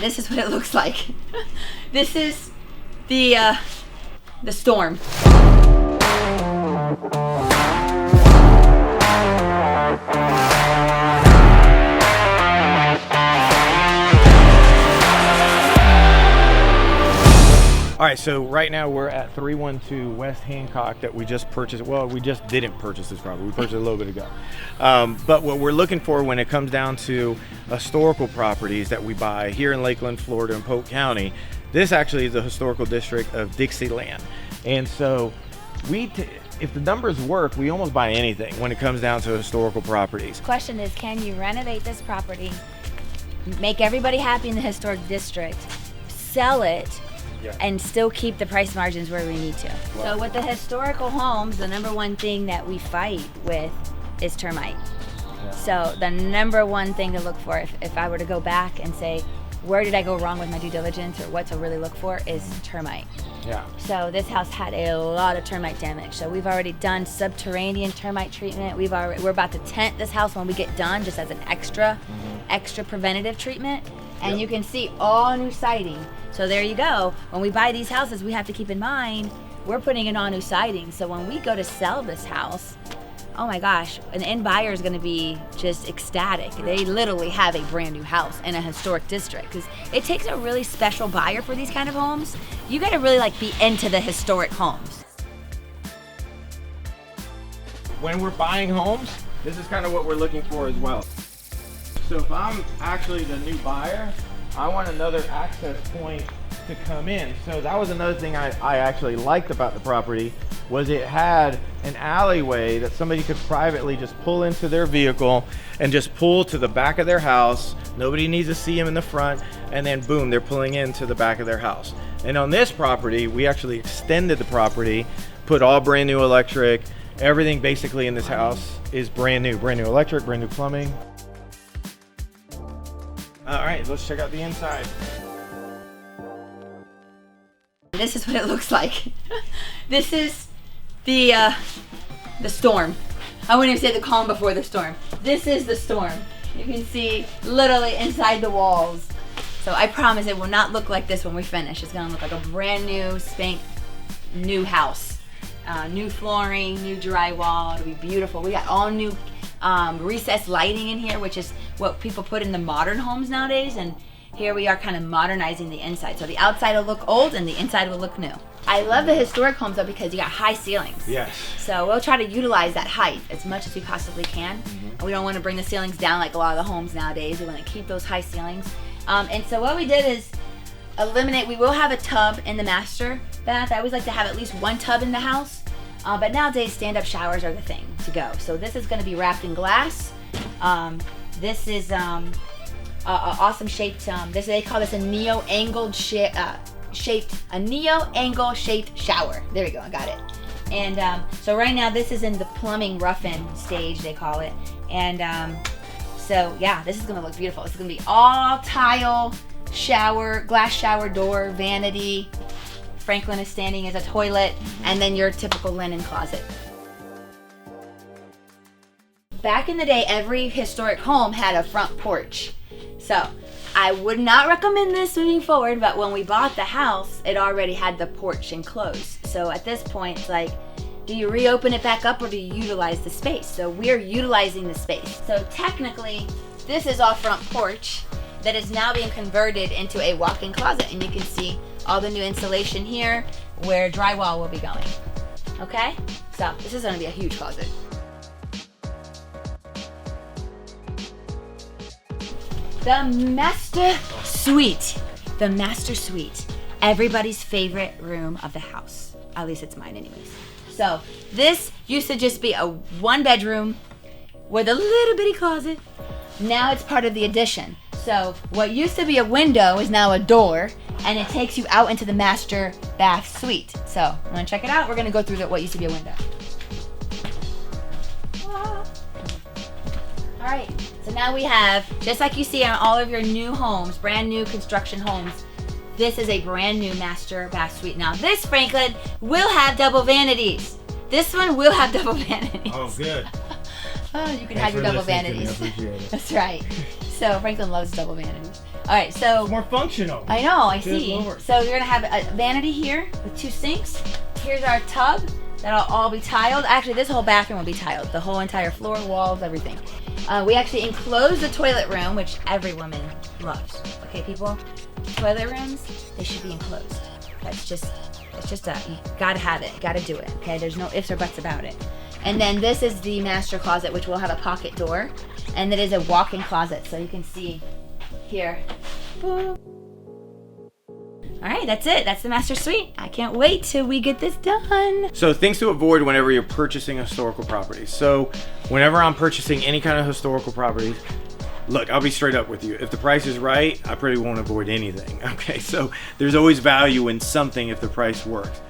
this is what it looks like. This is the storm. All right, so right now we're at 312 West Hancock that we just purchased. Well, we just didn't purchase this property. We purchased it a little bit ago. But what we're looking for when it comes down to historical properties that we buy here in Lakeland, Florida, and Polk County, this actually is the historical district of Dixieland. And so if the numbers work, we almost buy anything when it comes down to historical properties. Question is, can you renovate this property, make everybody happy in the historic district, sell it, and still keep the price margins where we need to? So with the historical homes, the number one thing that we fight with is termite. So the number one thing to look for, if I were to go back and say, where did I go wrong with my due diligence or what to really look for, is termite. So this house had a lot of termite damage. So we've already done subterranean termite treatment. We're about to tent this house when we get done, just as an extra preventative treatment. And you can see all new siding. So there you go. When we buy these houses, we have to keep in mind, we're putting in all new siding. So when we go to sell this house, oh my gosh, an end buyer is gonna be just ecstatic. They literally have a brand new house in a historic district, because it takes a really special buyer for these kind of homes. You gotta really be into the historic homes. When we're buying homes, this is kind of what we're looking for as well. So if I'm actually the new buyer, I want another access point to come in. So that was another thing I actually liked about the property, was it had an alleyway that somebody could privately just pull into their vehicle and just pull to the back of their house. Nobody needs to see them in the front, and then boom, they're pulling into the back of their house. And on this property, we actually extended the property, put all brand new electric. Everything basically in this house is brand new electric, brand new plumbing. All right, let's check out the inside. This is what it looks like. This is the storm. I wouldn't even say the calm before the storm. This is the storm. You can see literally inside the walls. So I promise it will not look like this when we finish. It's gonna look like a brand new new house. New flooring, new drywall. It'll be beautiful. We got all new recessed lighting in here, which is what people put in the modern homes nowadays, and here we are kind of modernizing the inside. So the outside will look old and the inside will look new. I love the historic homes though, because you got high ceilings. Yes. So we'll try to utilize that height as much as we possibly can. And we don't want to bring the ceilings down like a lot of the homes nowadays. We want to keep those high ceilings. And so what we did is we will have a tub in the master bath. I always like to have at least one tub in the house. But nowadays, stand-up showers are the thing to go. So this is going to be wrapped in glass. This is awesome shaped. They call this a neo-angle shaped shower. There we go. I got it. And so right now, this is in the plumbing rough-in stage, they call it. And so yeah, this is going to look beautiful. It's going to be all tile shower, glass shower door, vanity. Franklin is standing as a toilet, and then your typical linen closet. Back in the day, every historic home had a front porch. So I would not recommend this moving forward, but when we bought the house, it already had the porch enclosed. So at this point, it's like, do you reopen it back up or do you utilize the space? So we're utilizing the space. So technically, this is our front porch that is now being converted into a walk-in closet, and you can see all the new insulation here where drywall will be going. Okay? So this is gonna be a huge closet. The master suite. The master suite. Everybody's favorite room of the house. At least it's mine anyways. So this used to just be a one bedroom with a little bitty closet. Now it's part of the addition. So what used to be a window is now a door, and it takes you out into the master bath suite. So you wanna check it out? We're gonna go through what used to be a window. All right, so now we have, just like you see on all of your new homes, brand new construction homes, this is a brand new master bath suite. Now this, Franklin, will have double vanities. This one will have double vanities. Oh, good. Oh, you can have your double vanities. I appreciate it. That's right. So Franklin loves double vanities. All right, so It's more functional. I know, I Feels see. lower. So you're gonna have a vanity here with 2 sinks. Here's our tub. That'll all be tiled. Actually, this whole bathroom will be tiled. The whole entire floor, walls, everything. We actually enclosed the toilet room, which every woman loves. Okay, people? Toilet rooms, they should be enclosed. It's just you gotta have it, gotta do it. Okay, there's no ifs or buts about it. And then this is the master closet, which will have a pocket door, and it is a walk-in closet, so you can see here. Boop. All right, that's it. That's the master suite. I can't wait till we get this done. So things to avoid whenever you're purchasing historical properties. So whenever I'm purchasing any kind of historical properties, look, I'll be straight up with you. If the price is right, I pretty won't avoid anything. Okay, so there's always value in something if the price works.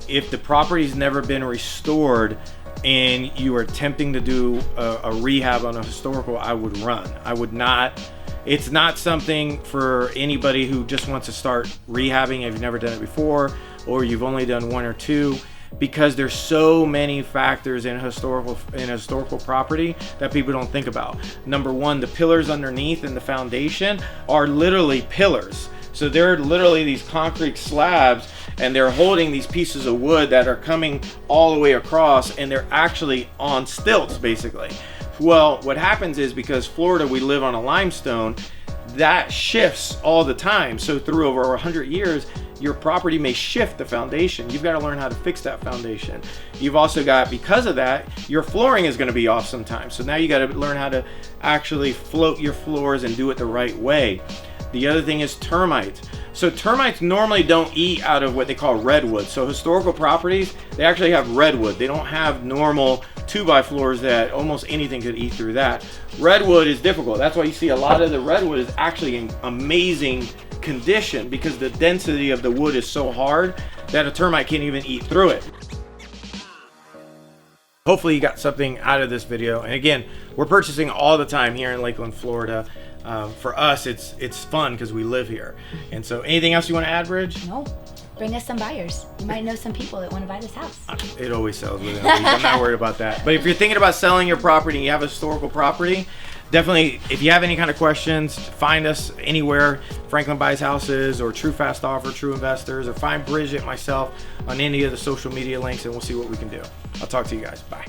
If the property's never been restored and you are attempting to do a rehab on a historical, I would run. I would not. It's not something for anybody who just wants to start rehabbing if you've never done it before, or you've only done 1 or 2, because there's so many factors in historical property that people don't think about. Number 1, the pillars underneath and the foundation are literally pillars. So they're literally these concrete slabs, and they're holding these pieces of wood that are coming all the way across, and they're actually on stilts basically. Well, what happens is, because Florida, we live on a limestone, that shifts all the time. So through over 100 years, your property may shift the foundation. You've got to learn how to fix that foundation. You've also got, because of that, your flooring is going to be off sometimes. So now you got to learn how to actually float your floors and do it the right way. The other thing is termites. So termites normally don't eat out of what they call redwood. So historical properties, they actually have redwood. They don't have normal 2x floors that almost anything could eat through that. Redwood is difficult. That's why you see a lot of the redwood is actually in amazing condition, because the density of the wood is so hard that a termite can't even eat through it. Hopefully you got something out of this video. And again, we're purchasing all the time here in Lakeland, Florida. For us, it's fun because we live here. And so, anything else you want to add, Bridge? No. Bring us some buyers. You might know some people that want to buy this house. It always sells within a week. I'm not worried about that. But if you're thinking about selling your property and you have a historical property, definitely, if you have any kind of questions, find us anywhere. Franklin Buys Houses, or True Fast Offer, True Investors, or find Bridget, myself, on any of the social media links, and we'll see what we can do. I'll talk to you guys. Bye.